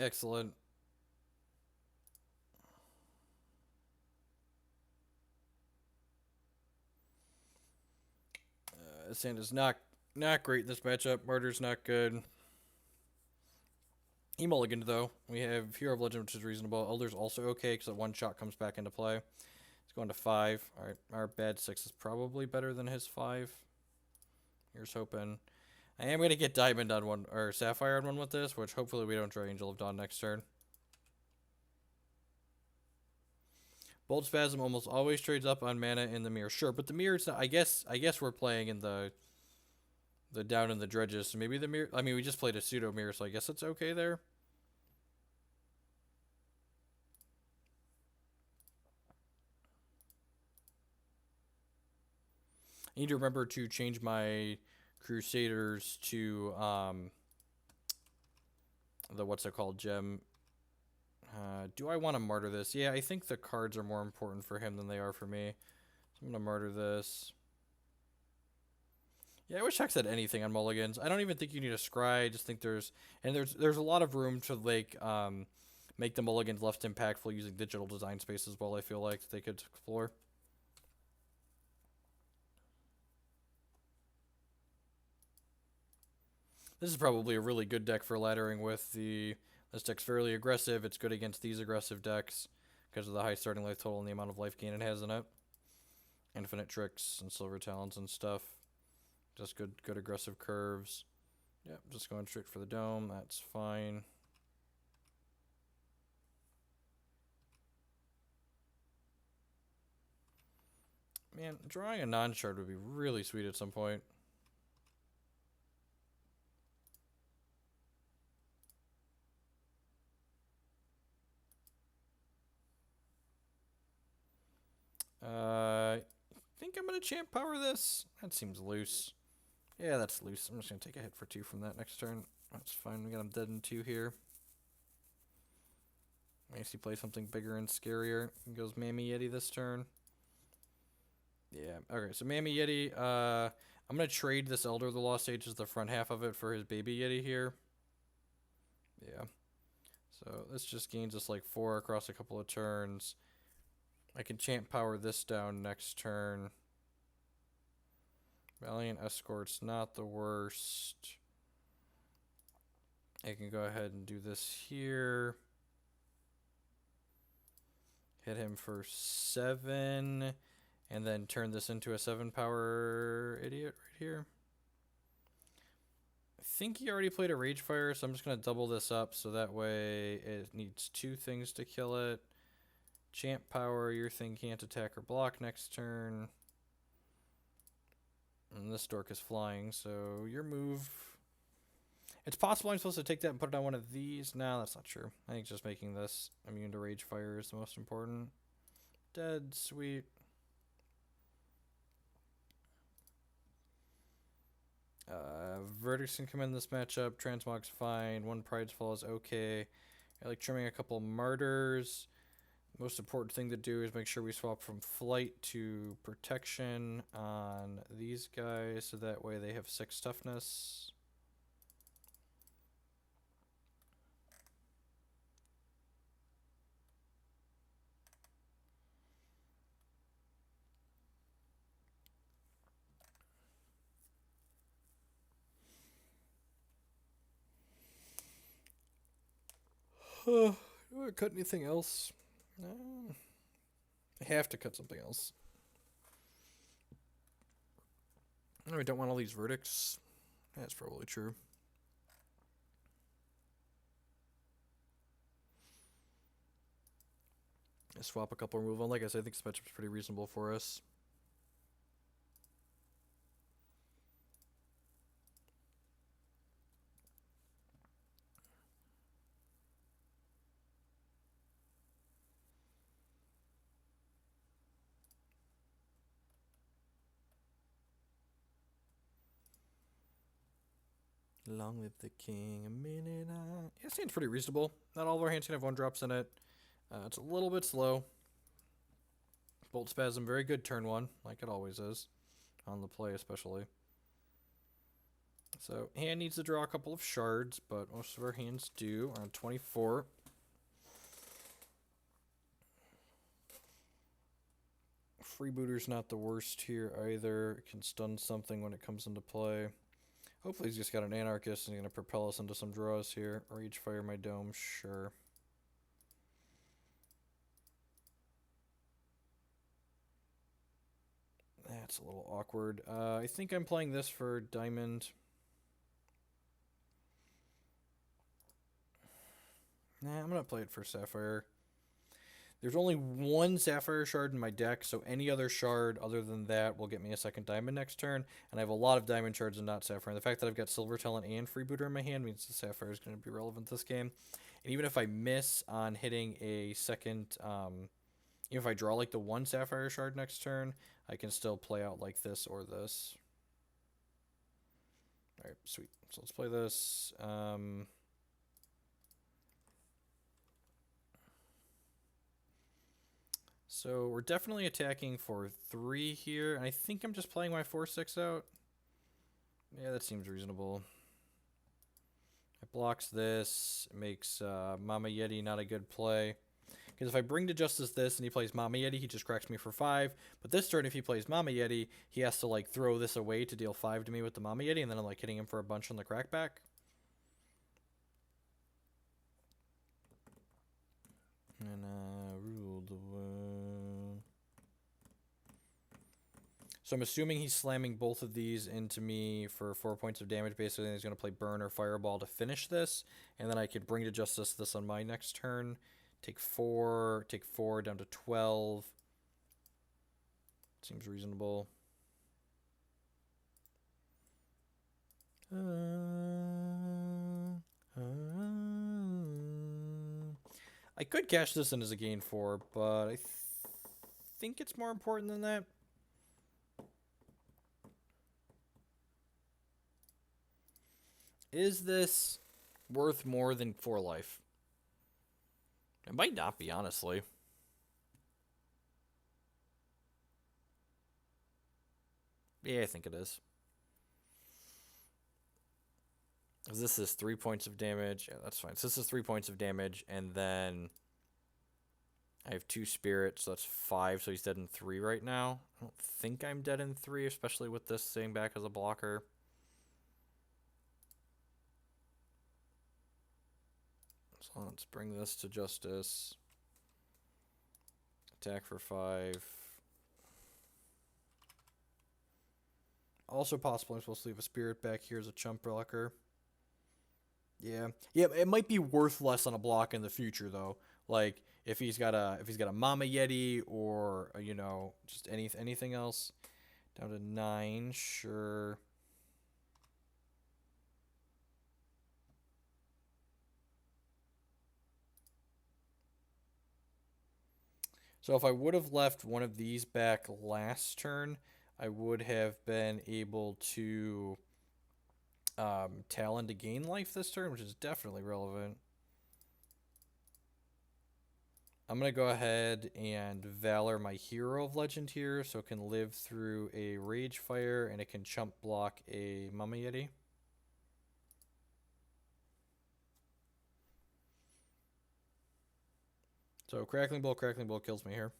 Excellent. This hand is not great in this matchup. Martyr's not good. He mulliganed though. We have Hero of Legend, which is reasonable. Elder's also okay because that one shot comes back into play. He's going to 5. All right, our bad 6 is probably better than his 5. Here's hoping. I am going to get Diamond on one, or Sapphire on one with this, which hopefully we don't draw Angel of Dawn next turn. Bolt Spasm almost always trades up on mana in the mirror. Sure, but the mirror's not, I guess we're playing in the down in the dredges. So maybe the mirror, I mean, we just played a pseudo mirror, so I guess it's okay there. I need to remember to change my Crusaders to the what's it called gem. Do I want to martyr this? Yeah, I think the cards are more important for him than they are for me. So I'm gonna martyr this. Yeah, I wish Hex had anything on mulligans. I don't even think you need a scry. I just think there's a lot of room to like make the mulligans less impactful using digital design space as well. I feel like they could explore. This is probably a really good deck for laddering with. This deck's fairly aggressive. It's good against these aggressive decks because of the high starting life total and the amount of life gain it has in it. Infinite tricks and silver talents and stuff. Just good aggressive curves. Yep, just going straight for the dome. That's fine. Man, drawing a non-shard would be really sweet at some point. I think I'm going to champ power this. That seems loose. Yeah, that's loose. I'm just going to take a hit for 2 from that next turn. That's fine. We got him dead in 2 here. Makes he play something bigger and scarier. He goes Mammy Yeti this turn. Yeah, okay, so Mammy Yeti, I'm going to trade this Elder of the Lost Ages, the front half of it, for his baby Yeti here. Yeah. So this just gains us like 4 across a couple of turns. I can champ power this down next turn. Valiant Escort's not the worst. I can go ahead and do this here. Hit him for 7. And then turn this into a 7 power idiot right here. I think he already played a Rage Fire, so I'm just going to double this up so that way it needs 2 things to kill it. Champ power, your thing can't attack or block next turn. And this dork is flying, so your move. It's possible I'm supposed to take that and put it on one of these. No, that's not true. I think just making this immune to Rage Fire is the most important. Dead, sweet. Verdicts can come in this matchup. Transmog's fine. 1 Pride's Fall is okay. I like trimming a couple Martyrs. Most important thing to do is make sure we swap from Flight to Protection on these guys, so that way they have 6 toughness. Do I cut anything else? No. I have to cut something else. No, I don't want all these verdicts. That's probably true. I swap a couple, remove one. Like I said, I think this matchup's pretty reasonable for us. Long live the king, a minute on. Yeah, it seems pretty reasonable. Not all of our hands can have 1-drops in it. It's a little bit slow. Bolt Spasm, very good turn 1, like it always is. On the play, especially. So hand needs to draw a couple of shards, but most of our hands do. On 24. Freebooter's not the worst here either. It can stun something when it comes into play. Hopefully he's just got an Anarchist and he's going to propel us into some draws here. Rage Fire my Dome, sure. That's a little awkward. I think I'm playing this for Diamond. Nah, I'm going to play it for Sapphire. There's only one Sapphire shard in my deck, so any other shard other than that will get me a second Diamond next turn, and I have a lot of Diamond shards and not Sapphire. And the fact that I've got Silver Talent and Freebooter in my hand means the Sapphire is going to be relevant this game. And even if I miss on hitting a second, even if I draw like the one Sapphire shard next turn, I can still play out like this or this. Alright, sweet. So let's play this. So we're definitely attacking for 3 here. And I think I'm just playing my 4-6 out. Yeah, that seems reasonable. It blocks this. It makes Mama Yeti not a good play. Because if I bring to Justice this and he plays Mama Yeti, he just cracks me for 5. But this turn, if he plays Mama Yeti, he has to like throw this away to deal 5 to me with the Mama Yeti. And then I'm like hitting him for a bunch on the crackback. And rule the world. So I'm assuming he's slamming both of these into me for 4 points of damage. Basically, and he's going to play Burn or Fireball to finish this. And then I could bring to Justice this on my next turn. Take 4 down to 12. Seems reasonable. I could cash this in as a gain 4, but I think it's more important than that. Is this worth more than 4 life? It might not be, honestly. Yeah, I think it is. This is 3 points of damage. Yeah, that's fine. So this is 3 points of damage, and then I have 2 spirits, so that's 5, so he's dead in 3 right now. I don't think I'm dead in 3, especially with this sitting back as a blocker. So let's bring this to Justice. Attack for 5. Also possible I'm supposed to leave a spirit back here as a chump blocker. Yeah, it might be worth less on a block in the future though. Like if he's got a Mama Yeti or you know just anything else. Down to 9, sure. So if I would have left one of these back last turn, I would have been able to Talon to gain life this turn, which is definitely relevant. I'm going to go ahead and Valor my Hero of Legend here, so it can live through a Rage Fire, and it can chump block a Mama Yeti. So Crackling Bolt kills me here.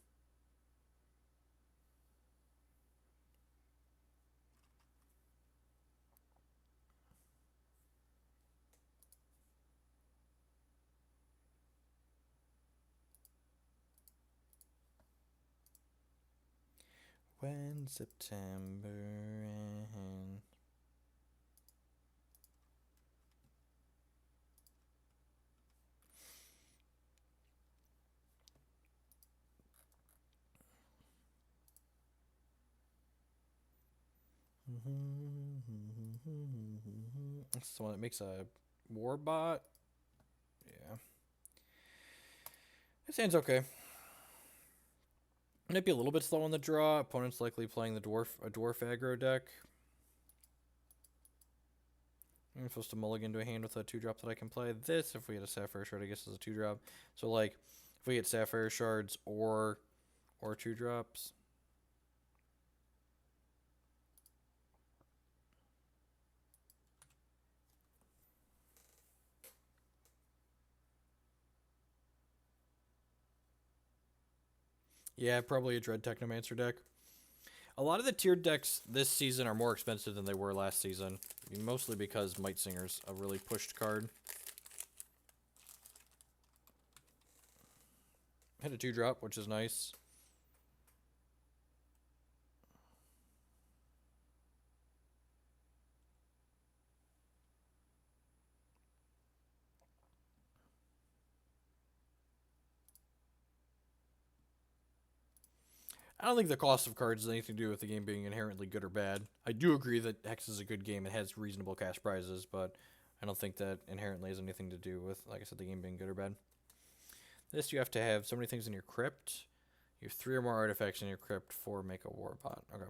When September ends. That's the one that makes a Warbot. Yeah. This hand's okay. Might be a little bit slow on the draw. Opponent's likely playing a dwarf aggro deck. I'm supposed to mulligan to a hand with a 2-drop that I can play. This, if we get a Sapphire Shard, I guess is a 2-drop. So like, if we get Sapphire Shards or 2-drops. Yeah, probably a Dread Technomancer deck. A lot of the tiered decks this season are more expensive than they were last season. I mean, mostly because Might Singer's a really pushed card. Hit a 2-drop, which is nice. I don't think the cost of cards has anything to do with the game being inherently good or bad. I do agree that Hex is a good game. It has reasonable cash prizes, but I don't think that inherently has anything to do with, like I said, the game being good or bad. This, you have to have so many things in your crypt. You have 3 or more artifacts in your crypt for make a warbot. Okay.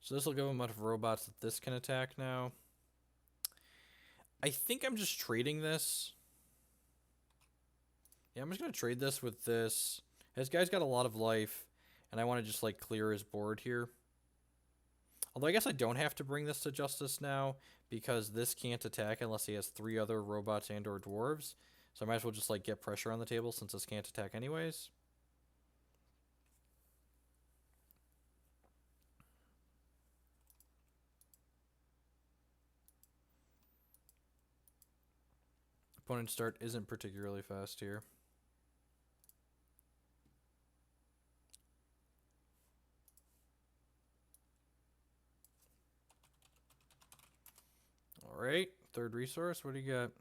So this will give him enough robots that this can attack now. I think I'm just trading this. Yeah, I'm just going to trade this with this. This guy's got a lot of life, and I want to just, like, clear his board here. Although I guess I don't have to bring this to Justice now, because this can't attack unless he has 3 other robots and or dwarves. So I might as well just, like, get pressure on the table since this can't attack anyways. Opponent's start isn't particularly fast here. Alright, third resource. What do you got?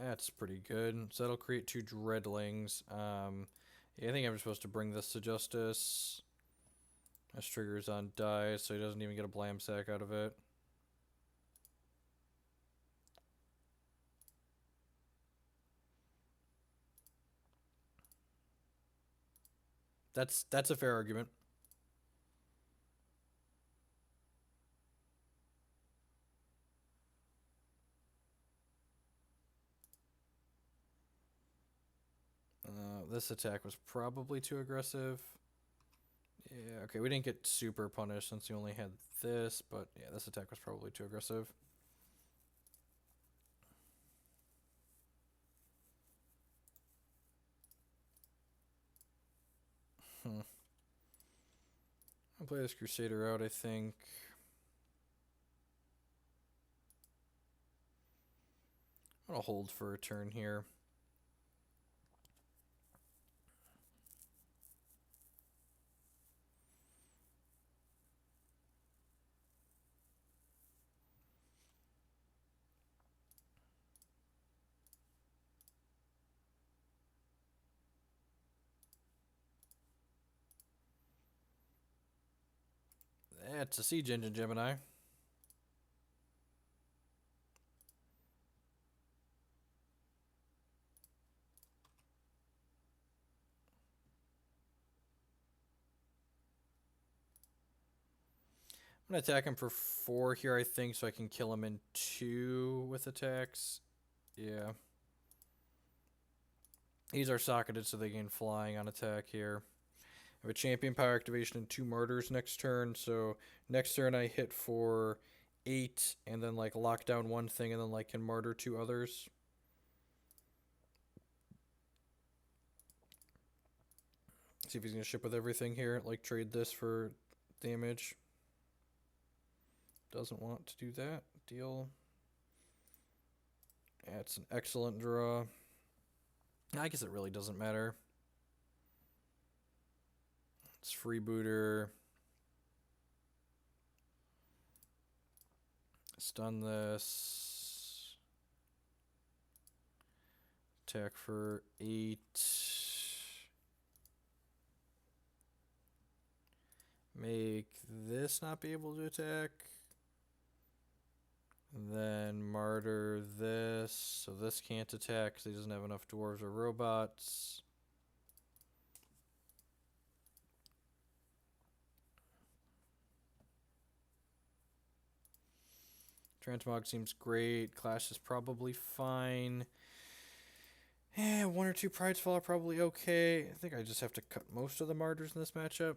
That's pretty good. So that'll create 2 Dreadlings. Yeah, I think I'm supposed to bring this to Justice. This triggers on dice, so he doesn't even get a blam sack out of it. That's a fair argument. This attack was probably too aggressive. Yeah, okay, we didn't get super punished since he only had this, but yeah, this attack was probably too aggressive. I'll play this Crusader out, I think. I'm gonna hold for a turn here. That's a Siege Engine, Gemini. I'm gonna attack him for 4 here, I think, so I can kill him in 2 with attacks. Yeah. These are socketed so they gain flying on attack here. I have a champion power activation and 2 martyrs next turn, so next turn I hit for 8 and then like lock down 1 thing and then like can martyr 2 others. See if he's gonna ship with everything here, like trade this for damage. Doesn't want to do that. Deal. That's an excellent draw. I guess it really doesn't matter. It's freebooter. Stun this. Attack for 8. Make this not be able to attack. And then martyr this. So this can't attack because he doesn't have enough dwarves or robots. Transmog seems great. Clash is probably fine. Yeah, 1 or 2 Pridefall are probably okay. I think I just have to cut most of the martyrs in this matchup.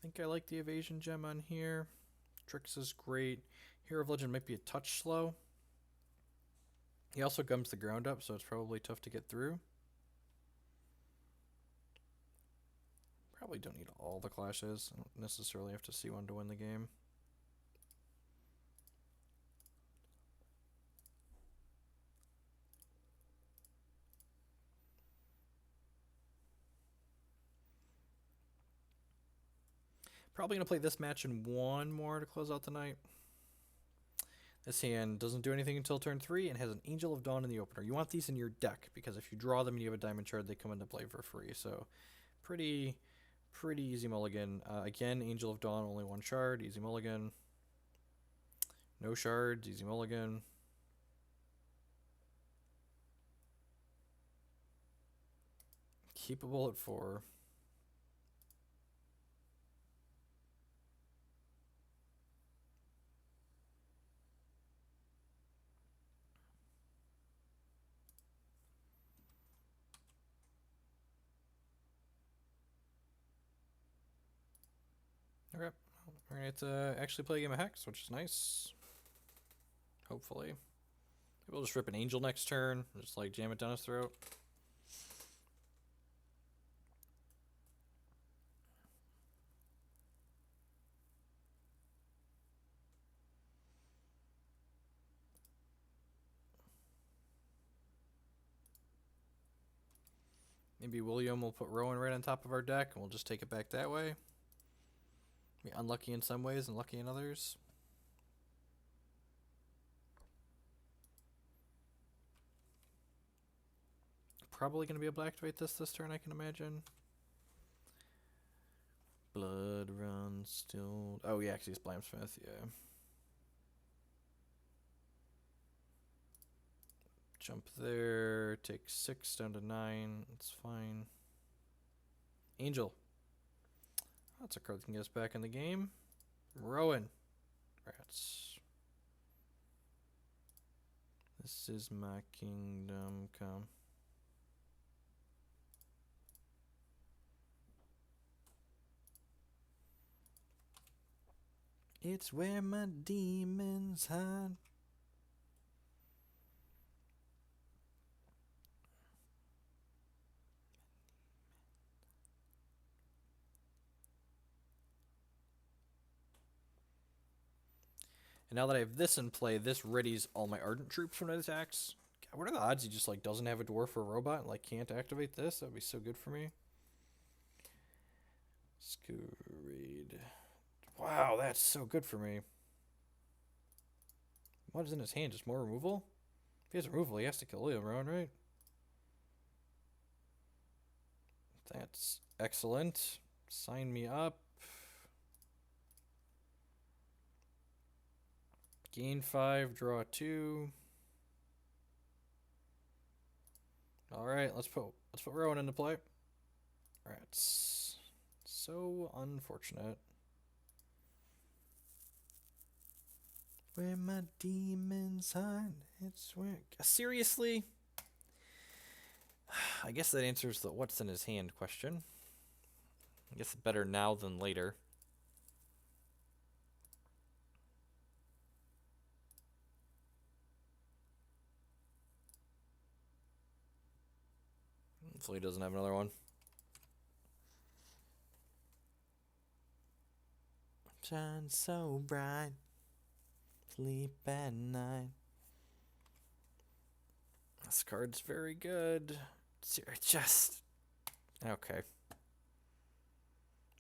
think I like the evasion gem on here. Tricks is great. Hero of Legend might be a touch slow. He also gums the ground up, so it's probably tough to get through. Probably don't need all the clashes. I don't necessarily have to see one to win the game. Probably going to play this match and one more to close out the night. This hand doesn't do anything until turn 3 and has an Angel of Dawn in the opener. You want these in your deck because if you draw them and you have a diamond shard, they come into play for free. So pretty easy mulligan. Again, Angel of Dawn, only one shard, easy mulligan. No shards, easy mulligan. Keepable at 4. Okay, we're going to actually play a game of Hex, which is nice. Hopefully. Maybe we'll just rip an Angel next turn, just like jam it down his throat. Maybe William will put Rowan right on top of our deck, and we'll just take it back that way. Be unlucky in some ways and lucky in others. Probably going to be a black to white this turn, I can imagine. Blood runs still. Oh, yeah, because he's Blamsmith, yeah. Jump there, take 6 down to 9. It's fine. Angel. That's a card that can get us back in the game. Rowan. Rats. This is my kingdom come. It's where my demons hide. And now that I have this in play, this readies all my Ardent Troops when it attacks. God, what are the odds he just like doesn't have a dwarf or a robot and like can't activate this? That would be so good for me. Scurried. Wow, that's so good for me. What is in his hand? Just more removal? If he has removal, he has to kill William Rowan, right? That's excellent. Sign me up. Gain 5, draw 2. Alright, let's put Rowan into play. Rats. So unfortunate. Where my demons hide, it's where... Seriously? I guess that answers the what's in his hand question. I guess better now than later. Hopefully he doesn't have another one. Shine so bright. Sleep at night. This card's very good. Just... Okay.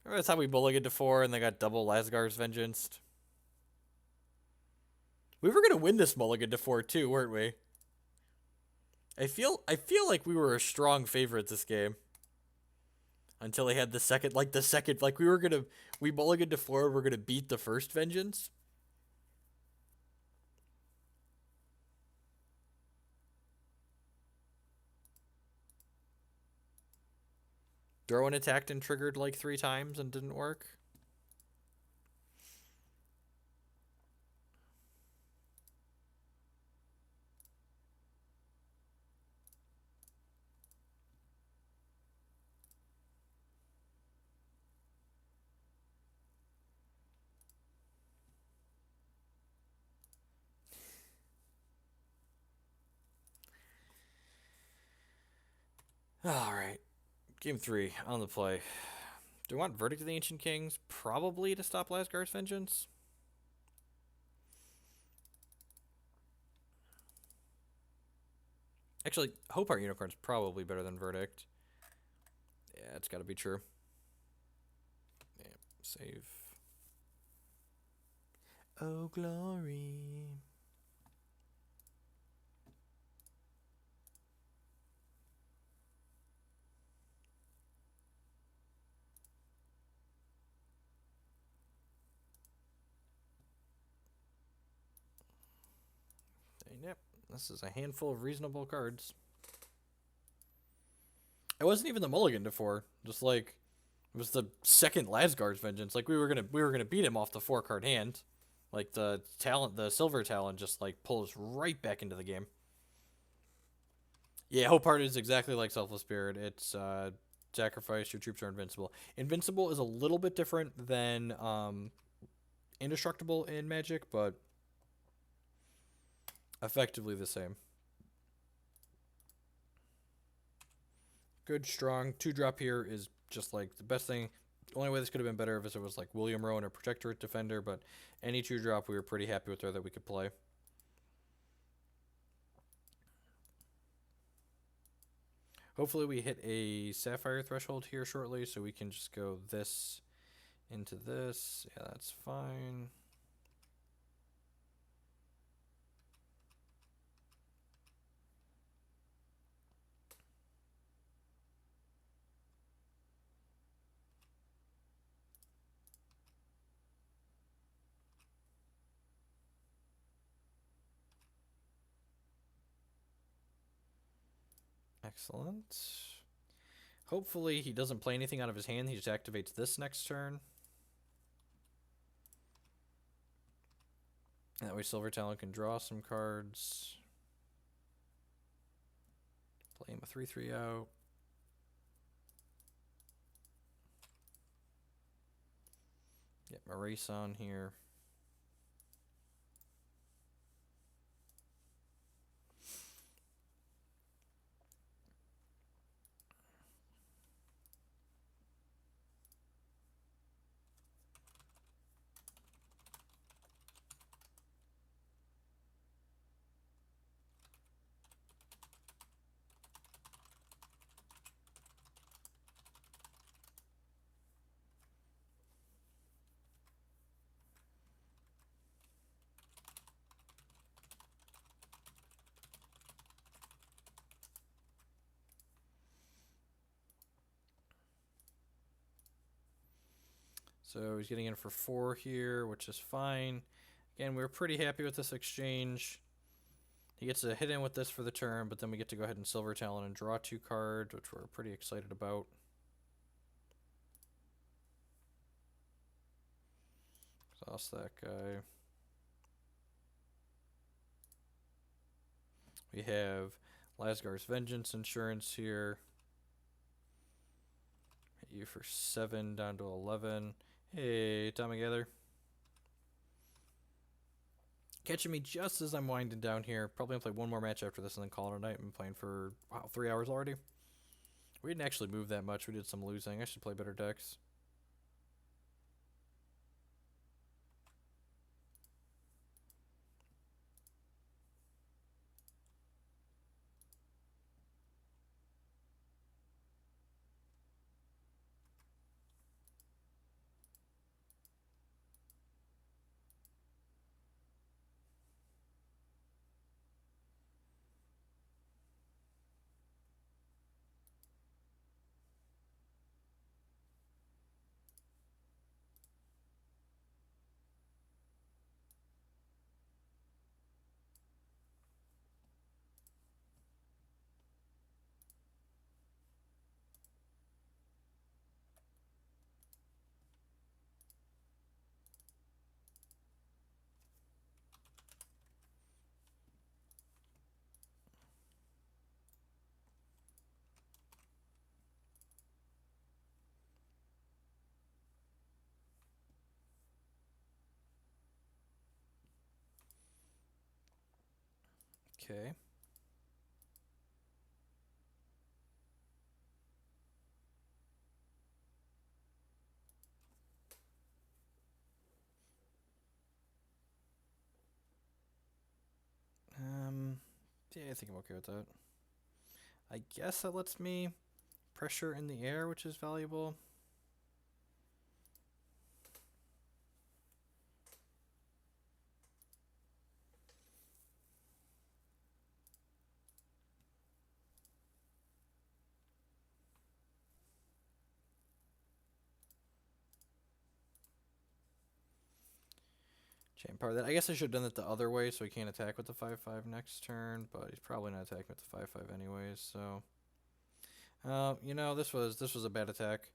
Remember that's how we mulliganed to 4 and they got double Lasgar's Vengeance? We were going to win this mulligan to 4 too, weren't we? I feel like we were a strong favorite this game. Until they had the second, we mulliganed to 4, we're gonna beat the first Vengeance. Darwin attacked and triggered like 3 times and didn't work. Alright. Game 3, on the play. Do I want Verdict of the Ancient Kings? Probably to stop Lasgar's Vengeance. Actually, Hope Heart Unicorn's probably better than Verdict. Yeah, it's gotta be true. Yeah, save. Oh, glory. Yep, this is a handful of reasonable cards. It wasn't even the mulligan before. Just like it was the second Lasgar's Vengeance. Like we were gonna beat him off the 4 card hand. Like the talent, the silver talent, just like pulls right back into the game. Yeah, Hope Heart is exactly like Selfless Spirit. It's sacrifice, your troops are invincible. Invincible is a little bit different than indestructible in Magic, but effectively the same. Good, strong. 2-drop here is just like the best thing. The only way this could have been better if it was like William Rowan or Protectorate Defender, but any 2-drop we were pretty happy with there that we could play. Hopefully we hit a Sapphire threshold here shortly, so we can just go this into this. Yeah, that's fine. Excellent. Hopefully he doesn't play anything out of his hand. He just activates this next turn. That way Silver Talon can draw some cards. Play him a 3/3 out. Get my race on here. So he's getting in for 4 here, which is fine. Again, we were pretty happy with this exchange. He gets to hit in with this for the turn, but then we get to go ahead and Silver Talon and draw 2 cards, which we're pretty excited about. Exhaust that guy. We have Lasgar's Vengeance Insurance here. Hit you for 7 down to 11. Hey, Tommy Gather. Catching me just as I'm winding down here. Probably gonna play one more match after this and then call it a night. I'm playing for, wow, 3 hours already. We didn't actually move that much. We did some losing. I should play better decks. Okay. Yeah, I think I'm okay with that. I guess that lets me pressure in the air, which is valuable. Chain power that. I guess I should have done it the other way so he can't attack with the 5/5 next turn, but he's probably not attacking with the 5/5 anyways, so. You know, this was a bad attack.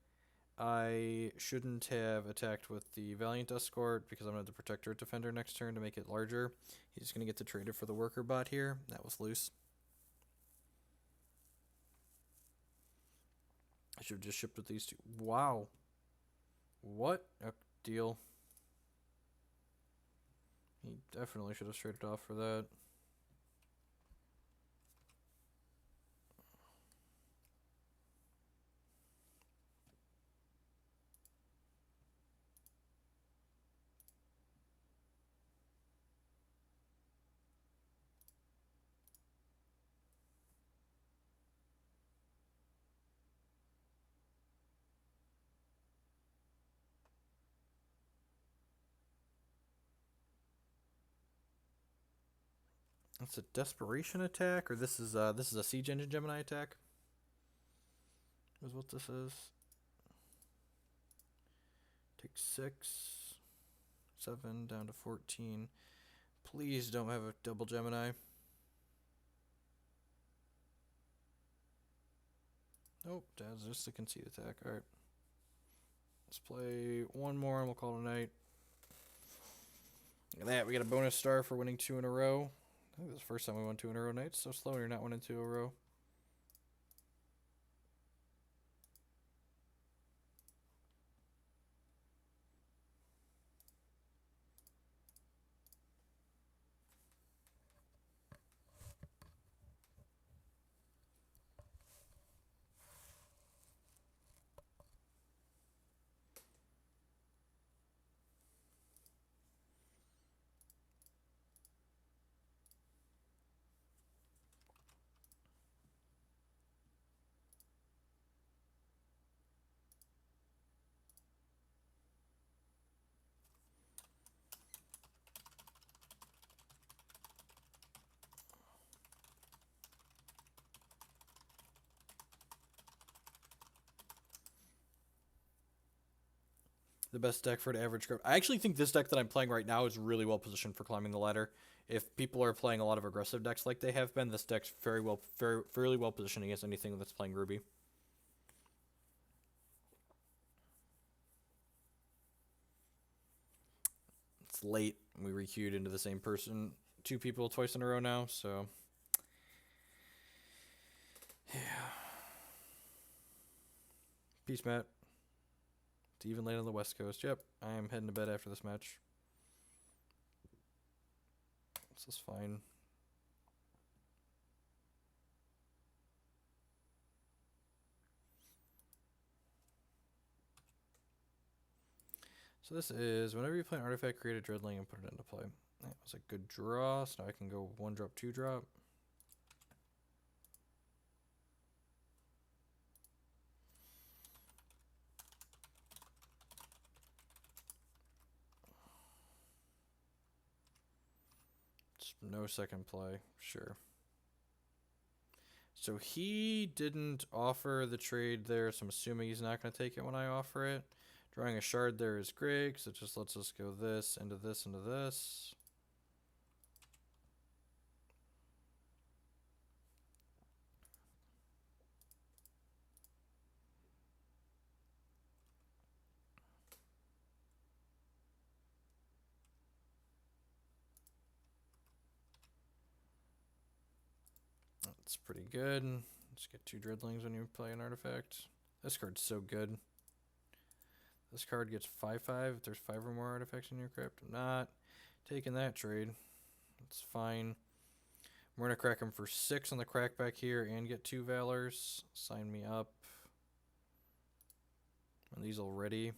I shouldn't have attacked with the Valiant Escort because I'm going to have the Protectorate Defender next turn to make it larger. He's going to get to trade it for the Worker Bot here. That was loose. I should have just shipped with these two. Wow. What a deal. He definitely should have traded off for that. That's a Desperation attack, or this is a Siege Engine Gemini attack. Is what this is. Take 6, 7 down to 14. Please don't have a double Gemini. Nope, that's just a conceit attack. Alright. Let's play one more and we'll call it a night. Look at that, we got a bonus star for winning 2 in a row. I think this is the first time we won 2 in a row nights. So slow when you're not winning 2 in a row. The best deck for an average group. I actually think this deck that I'm playing right now is really well positioned for climbing the ladder. If people are playing a lot of aggressive decks like they have been, this deck's fairly well positioned against anything that's playing Ruby. It's late. We requeued into the same person. 2 people twice in a row now, so. Yeah. Peace, Matt. To even late on the West Coast. Yep, I am heading to bed after this match. This is fine. So this is, whenever you play an artifact, create a Dreadling and put it into play. That was a good draw, so now I can go 1-drop, 2-drop. No second play, sure. So he didn't offer the trade there, so I'm assuming he's not going to take it when I offer it. Drawing a shard there is great, because it just lets us go this, into this, into this. That's pretty good. Just get 2 Dreadlings when you play an artifact. This card's so good. This card gets 5/5 if there's 5 or more artifacts in your crypt. I'm not taking that trade. It's fine. We're going to crack him for 6 on the crackback here and get 2 Valors. Sign me up. And these already.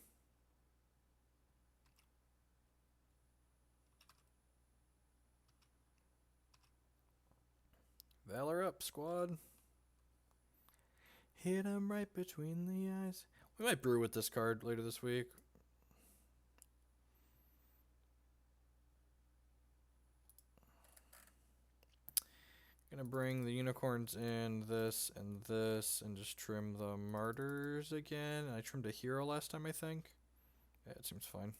Valor up, squad. Hit him right between the eyes. We might brew with this card later this week. Gonna bring the unicorns and this and just trim the martyrs again. I trimmed a hero last time, I think. Yeah, it seems fine.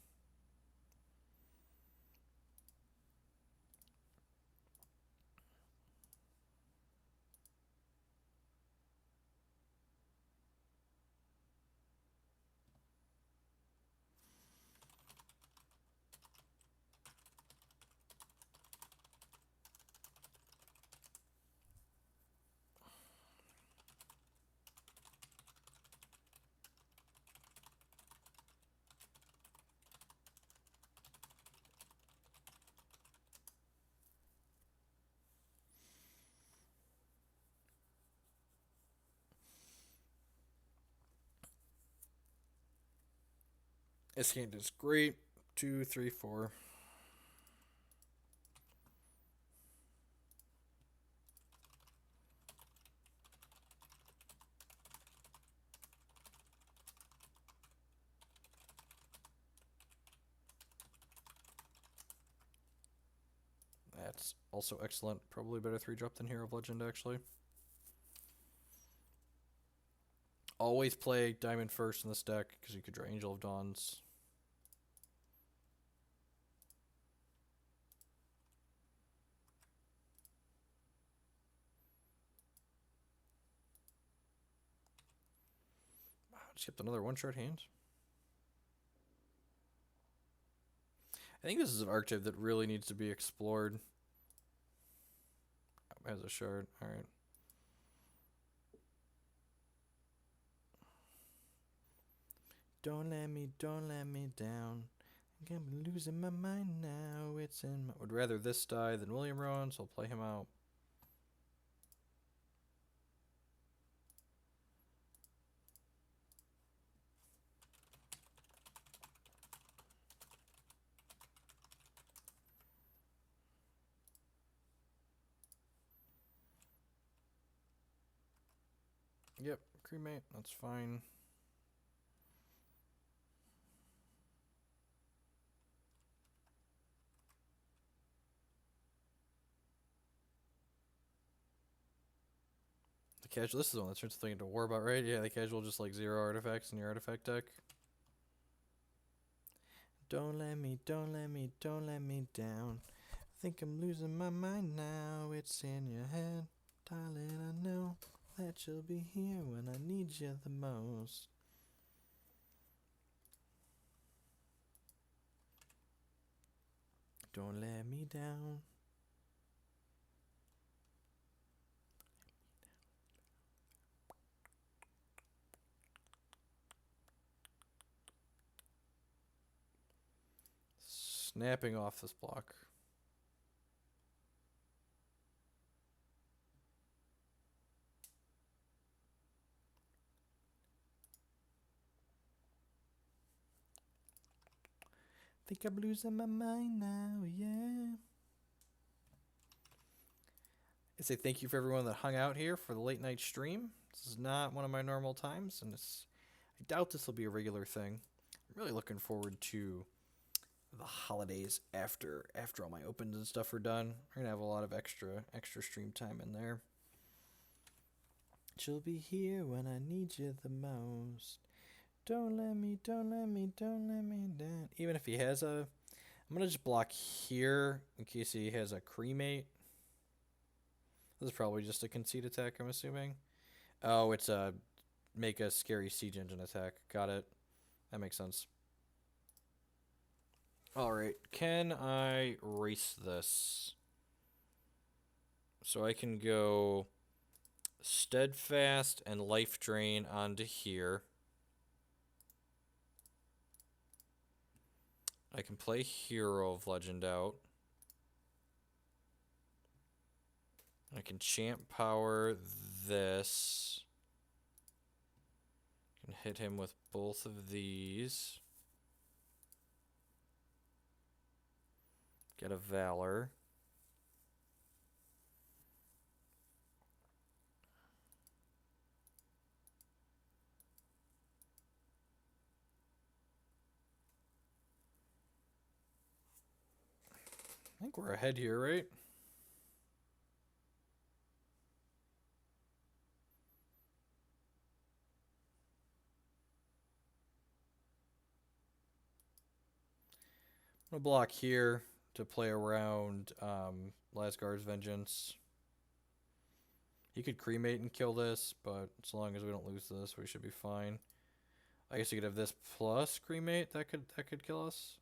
This hand is great. 2, 3, 4. That's also excellent. Probably better 3-drop than Hero of Legend, actually. Always play Diamond first in this deck, because you could draw Angel of Dawns. Wow, skipped another one-shot hand. I think this is an archetype that really needs to be explored. Has a shard. Alright. Don't let me down. I'm losing my mind now. It's in my... Would rather this die than William Rowan, so I'll play him out. Yep, cremate, that's fine. The casual, this is the one that turns something into war about, right? Yeah, the casual just like 0 artifacts in your artifact deck. Don't let me down. Think I'm losing my mind now. It's in your head, darling. I know that you'll be here when I need you the most. Don't let me down. Snapping off this block. Think I'm losing my mind now, yeah. I say thank you for everyone that hung out here for the late night stream. This is not one of my normal times, and I doubt this will be a regular thing. I'm really looking forward to the holidays after all my opens and stuff are done. We're gonna have a lot of extra stream time in there. She'll be here when I need you the most. Don't let me down. Even if he has a... I'm going to just block here in case he has a cremate. This is probably just a concede attack, I'm assuming. Oh, it's a make a scary siege engine attack. Got it. That makes sense. Alright, can I race this? So I can go Steadfast and Life Drain onto here. I can play Hero of Legend out. I can Champ Power this. I can hit him with both of these. Get a Valor. I think we're ahead here, right? I'm gonna block here to play around Lasgar's Vengeance. He could cremate and kill this, but as long as we don't lose this, we should be fine. I guess you could have this plus cremate. That could kill us.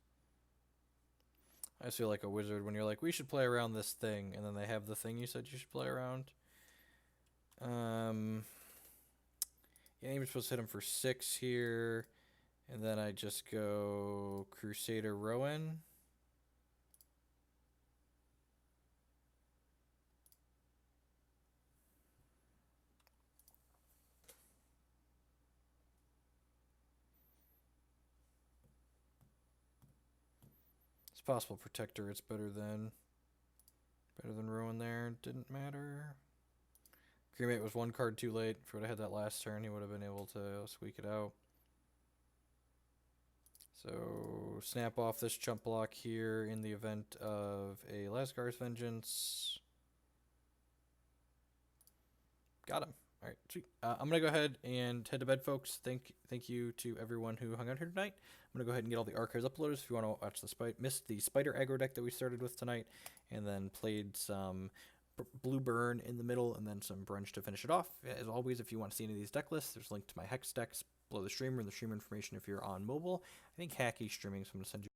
I just feel like a wizard when you're like, we should play around this thing, and then they have the thing you said you should play around. Yeah, I'm supposed to hit him for 6 here, and then I just go Crusader Rowan. It's possible Protector. It's better than Rowan there. Didn't matter. Cremate was 1 card too late. If he would have had that last turn, he would have been able to squeak it out. So snap off this chump block here in the event of a Lasgar's Vengeance. Got him. All right, sweet. I'm gonna go ahead and head to bed, folks. Thank you to everyone who hung out here tonight. I'm gonna go ahead and get all the archives uploaded. If you want to watch missed the spider aggro deck that we started with tonight, and then played some blue burn in the middle, and then some brunch to finish it off. As always, if you want to see any of these deck lists, there's a link to my hex decks below the stream, or the stream information if you're on mobile. I think Hacky's streaming, so I'm gonna send you